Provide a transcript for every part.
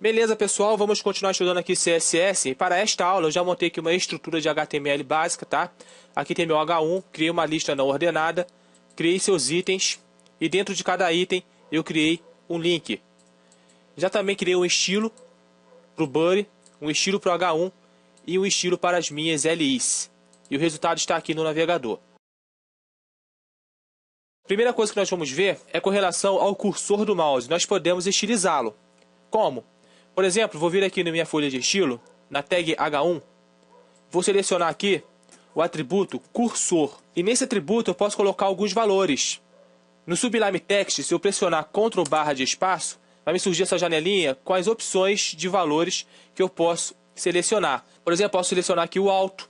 Beleza, pessoal, vamos continuar estudando aqui CSS. Para esta aula eu já montei aqui uma estrutura de HTML básica, tá? Aqui tem meu H1, criei uma lista não ordenada, criei seus itens e dentro de cada item eu criei um link. Já também criei um estilo para o body, um estilo para o H1 e um estilo para as minhas LIs. E o resultado está aqui no navegador. Primeira coisa que nós vamos ver é com relação ao cursor do mouse. Nós podemos estilizá-lo. Como? Por exemplo, vou vir aqui na minha folha de estilo, na tag H1, vou selecionar aqui o atributo cursor. E nesse atributo eu posso colocar alguns valores. No Sublime Text, se eu pressionar Ctrl+ de espaço, vai me surgir essa janelinha com as opções de valores que eu posso selecionar. Por exemplo, posso selecionar aqui o alto,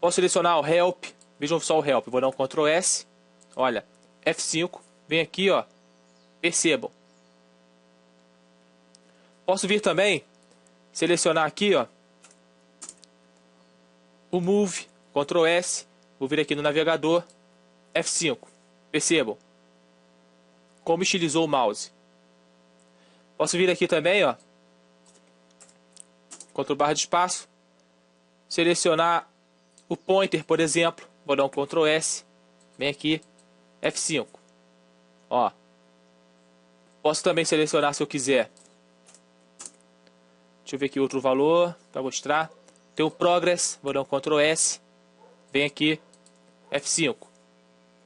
posso selecionar o help, vejam só o help, vou dar um Ctrl S, olha, F5, vem aqui, ó, percebam. Posso vir também, selecionar aqui, ó, o Move, Ctrl S, vou vir aqui no navegador, F5, percebam como estilizou o mouse. Posso vir aqui também, ó, Ctrl+ de espaço, selecionar o pointer, por exemplo, vou dar um Ctrl S, vem aqui, F5, ó. Posso também selecionar se eu quiser. Deixa eu ver aqui outro valor para mostrar. Tem o Progress, vou dar um Ctrl S, vem aqui, F5.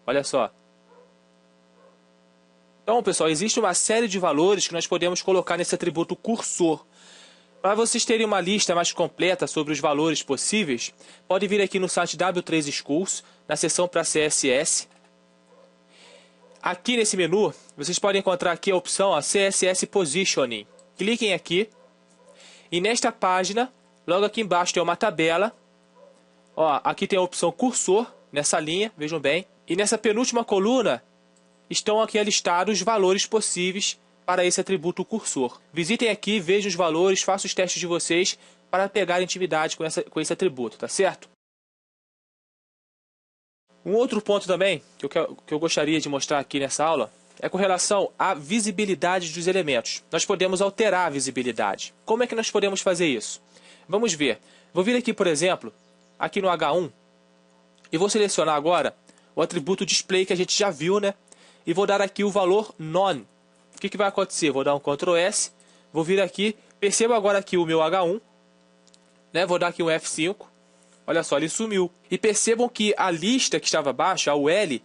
Olha só. Então, pessoal, existe uma série de valores que nós podemos colocar nesse atributo cursor. Para vocês terem uma lista mais completa sobre os valores possíveis, pode vir aqui no site W3 Schools, na seção para CSS. Aqui nesse menu, vocês podem encontrar aqui a opção ó, CSS Positioning. Cliquem aqui. E nesta página, logo aqui embaixo tem uma tabela. Ó, aqui tem a opção cursor, nessa linha, vejam bem. E nessa penúltima coluna, estão aqui listados os valores possíveis para esse atributo cursor. Visitem aqui, vejam os valores, façam os testes de vocês para pegar intimidade com esse atributo, tá certo? Um outro ponto também que eu gostaria de mostrar aqui nessa aula é com relação à visibilidade dos elementos. Nós podemos alterar a visibilidade. Como é que nós podemos fazer isso? Vamos ver. Vou vir aqui, por exemplo, aqui no H1 e vou selecionar agora o atributo display que a gente já viu, né? E vou dar aqui o valor none. O que vai acontecer? Vou dar um Ctrl S, vou vir aqui, perceba agora aqui o meu H1, né? Vou dar aqui um F5, olha só, ele sumiu. E percebam que a lista que estava abaixo, a UL,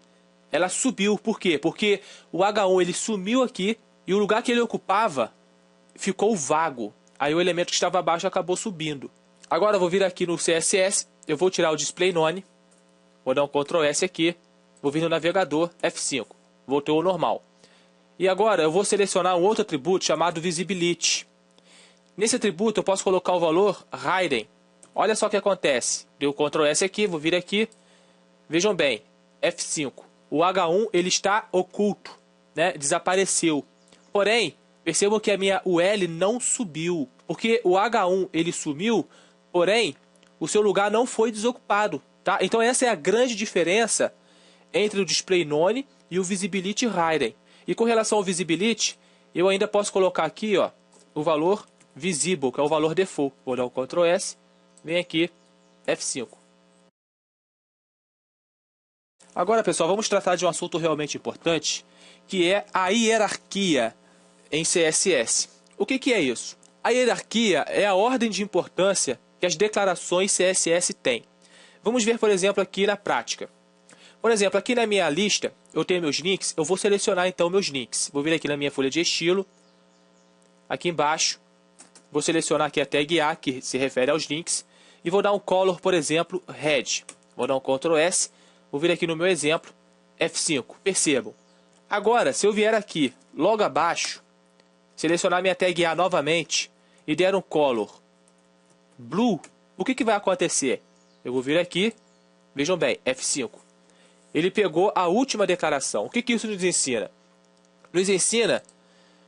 ela subiu. Por quê? Porque o H1 ele sumiu aqui e o lugar que ele ocupava ficou vago. Aí o elemento que estava abaixo acabou subindo. Agora eu vou vir aqui no CSS, eu vou tirar o Display None, vou dar um Ctrl S aqui, vou vir no navegador, F5, voltou ao normal. E agora eu vou selecionar um outro atributo chamado Visibility. Nesse atributo eu posso colocar o valor Hidden. Olha só o que acontece. Deu Ctrl S aqui, vou vir aqui, vejam bem, F5. O H1 ele está oculto, né? Desapareceu. Porém, percebam que a minha UL não subiu, porque o H1 ele sumiu, porém o seu lugar não foi desocupado, tá? Então essa é a grande diferença entre o Display None e o Visibility Hidden. E com relação ao Visibility, eu ainda posso colocar aqui, ó, o valor Visible, que é o valor default. Vou dar o Ctrl S, vem aqui, F5. Agora, pessoal, vamos tratar de um assunto realmente importante, que é a hierarquia em CSS. O que é isso? A hierarquia é a ordem de importância que as declarações CSS têm. Vamos ver, por exemplo, aqui na prática. Por exemplo, aqui na minha lista, eu tenho meus links, eu vou selecionar então meus links. Vou vir aqui na minha folha de estilo, aqui embaixo, vou selecionar aqui a tag A, que se refere aos links, e vou dar um color, por exemplo, red. Vou dar um Ctrl S. Vou vir aqui no meu exemplo, F5, percebam. Agora, se eu vier aqui, logo abaixo, selecionar minha tag A novamente e der um color blue, o que vai acontecer? Eu vou vir aqui, vejam bem, F5. Ele pegou a última declaração. O que isso nos ensina? Nos ensina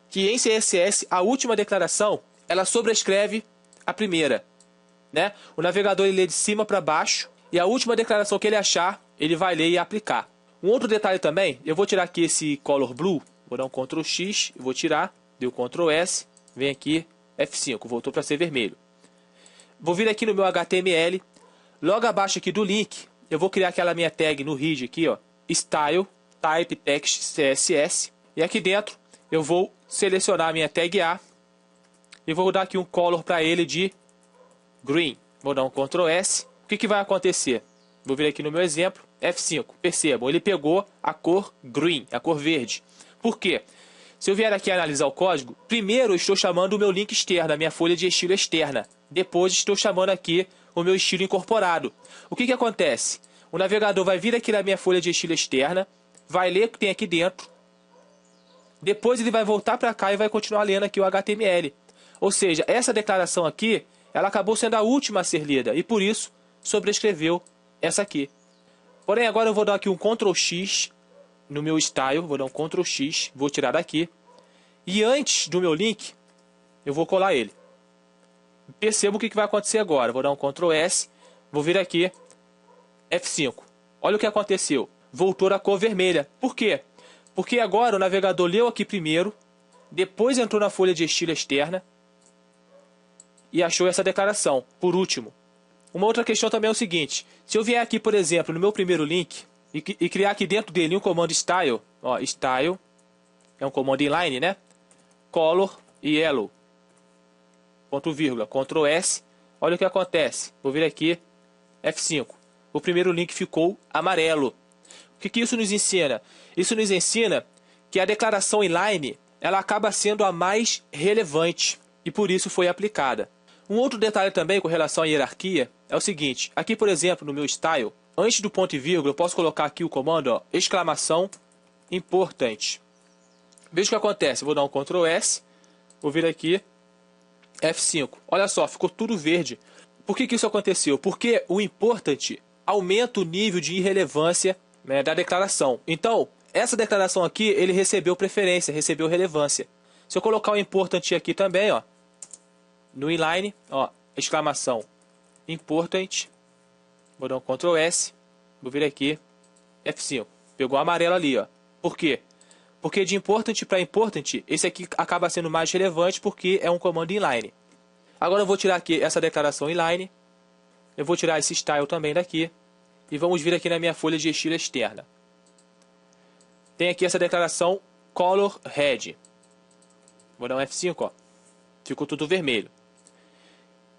que em CSS a última declaração, ela sobrescreve a primeira, né? O navegador ele lê de cima para baixo e a última declaração que ele achar, ele vai ler e aplicar. Um outro detalhe também, eu vou tirar aqui esse color blue, vou dar um Ctrl X, vou tirar, deu Ctrl S, vem aqui, F5, voltou para ser vermelho. Vou vir aqui no meu HTML, logo abaixo aqui do link, eu vou criar aquela minha tag no head aqui, ó, style, type, text, CSS. E aqui dentro eu vou selecionar a minha tag A e vou dar aqui um color para ele de green. Vou dar um Ctrl S. O que vai acontecer? Vou vir aqui no meu exemplo, F5. Percebam, ele pegou a cor green, a cor verde. Por quê? Se eu vier aqui analisar o código, primeiro eu estou chamando o meu link externo, a minha folha de estilo externa. Depois estou chamando aqui o meu estilo incorporado. O que acontece? O navegador vai vir aqui na minha folha de estilo externa, vai ler o que tem aqui dentro. Depois ele vai voltar para cá e vai continuar lendo aqui o HTML. Ou seja, essa declaração aqui, ela acabou sendo a última a ser lida. E por isso, sobrescreveu essa aqui. Porém, agora eu vou dar aqui um Ctrl X no meu style. Vou dar um Ctrl X, vou tirar daqui. E antes do meu link, eu vou colar ele. Perceba o que vai acontecer agora. Vou dar um Ctrl S, vou vir aqui, F5. Olha o que aconteceu. Voltou a cor vermelha. Por quê? Porque agora o navegador leu aqui primeiro, depois entrou na folha de estilo externa e achou essa declaração, por último. Uma outra questão também é o seguinte. Se eu vier aqui, por exemplo, no meu primeiro link e criar aqui dentro dele um comando style, ó, style, é um comando inline, né? Color e yellow, ponto vírgula, Ctrl S, olha o que acontece. Vou vir aqui, F5. O primeiro link ficou amarelo. O que isso nos ensina? Isso nos ensina que a declaração inline, ela acaba sendo a mais relevante e por isso foi aplicada. Um outro detalhe também com relação à hierarquia é o seguinte. Aqui, por exemplo, no meu style, antes do ponto e vírgula, eu posso colocar aqui o comando, ó, exclamação importante. Veja o que acontece. Vou dar um Ctrl S, vou vir aqui, F5. Olha só, ficou tudo verde. Por que isso aconteceu? Porque o importante aumenta o nível de irrelevância, né, da declaração. Então, essa declaração aqui, ele recebeu preferência, recebeu relevância. Se eu colocar o important aqui também, ó, no inline, ó, exclamação important, vou dar um Ctrl S, vou vir aqui, F5. Pegou amarelo ali, ó. Por quê? Porque de important para important, esse aqui acaba sendo mais relevante porque é um comando inline. Agora eu vou tirar aqui essa declaração inline, eu vou tirar esse style também daqui, e vamos vir aqui na minha folha de estilo externa. Tem aqui essa declaração color red. Vou dar um F5, ó. Ficou tudo vermelho.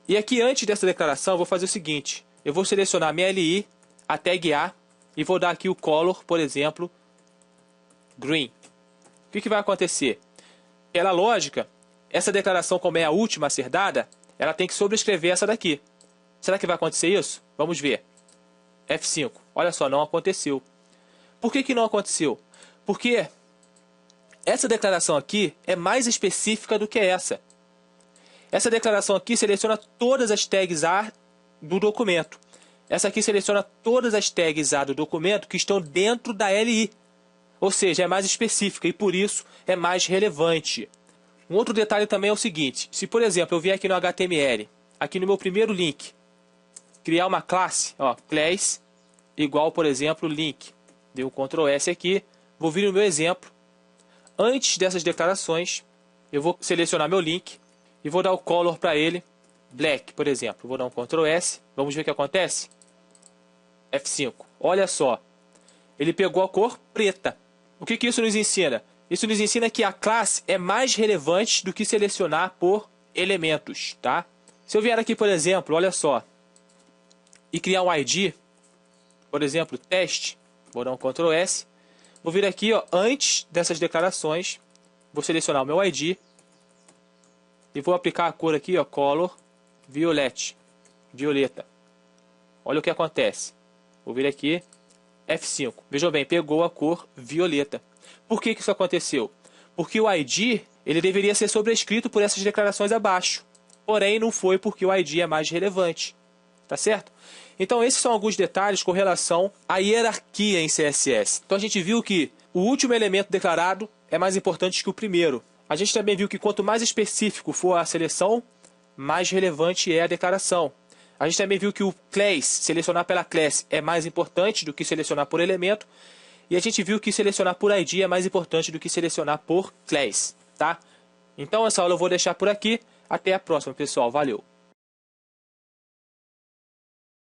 E aqui antes dessa declaração eu vou fazer o seguinte. Eu vou selecionar a minha LI, a tag A, e vou dar aqui o color, por exemplo, green. O que vai acontecer? Pela lógica, essa declaração, como é a última a ser dada, ela tem que sobrescrever essa daqui. Será que vai acontecer isso? Vamos ver. F5. Olha só, não aconteceu. Por que não aconteceu? Porque essa declaração aqui é mais específica do que essa. Essa declaração aqui seleciona todas as tags A do documento. Essa aqui seleciona todas as tags A do documento que estão dentro da LI. Ou seja, é mais específica e por isso é mais relevante. Um outro detalhe também é o seguinte. Se, por exemplo, eu vier aqui no HTML, aqui no meu primeiro link, criar uma classe, ó, class, igual, por exemplo, link. Dei um Ctrl S aqui, vou vir no meu exemplo. Antes dessas declarações, eu vou selecionar meu link e vou dar o color para ele, black, por exemplo. Vou dar um Ctrl S, vamos ver o que acontece. F5. Olha só, ele pegou a cor preta. O que isso nos ensina? Isso nos ensina que a classe é mais relevante do que selecionar por elementos, tá? Se eu vier aqui, por exemplo, olha só, e criar um ID, por exemplo, teste, vou dar um Ctrl S, vou vir aqui, ó, antes dessas declarações, vou selecionar o meu ID e vou aplicar a cor aqui, ó, color violet, violeta. Olha o que acontece. Vou vir aqui, F5. Vejam bem, pegou a cor violeta. Por que isso aconteceu? Porque o ID, ele deveria ser sobrescrito por essas declarações abaixo. Porém, não foi porque o ID é mais relevante. Tá certo? Então, esses são alguns detalhes com relação à hierarquia em CSS. Então, a gente viu que o último elemento declarado é mais importante que o primeiro. A gente também viu que quanto mais específico for a seleção, mais relevante é a declaração. A gente também viu que o class, selecionar pela class, é mais importante do que selecionar por elemento. E a gente viu que selecionar por ID é mais importante do que selecionar por class. Tá? Então essa aula eu vou deixar por aqui. Até a próxima, pessoal. Valeu!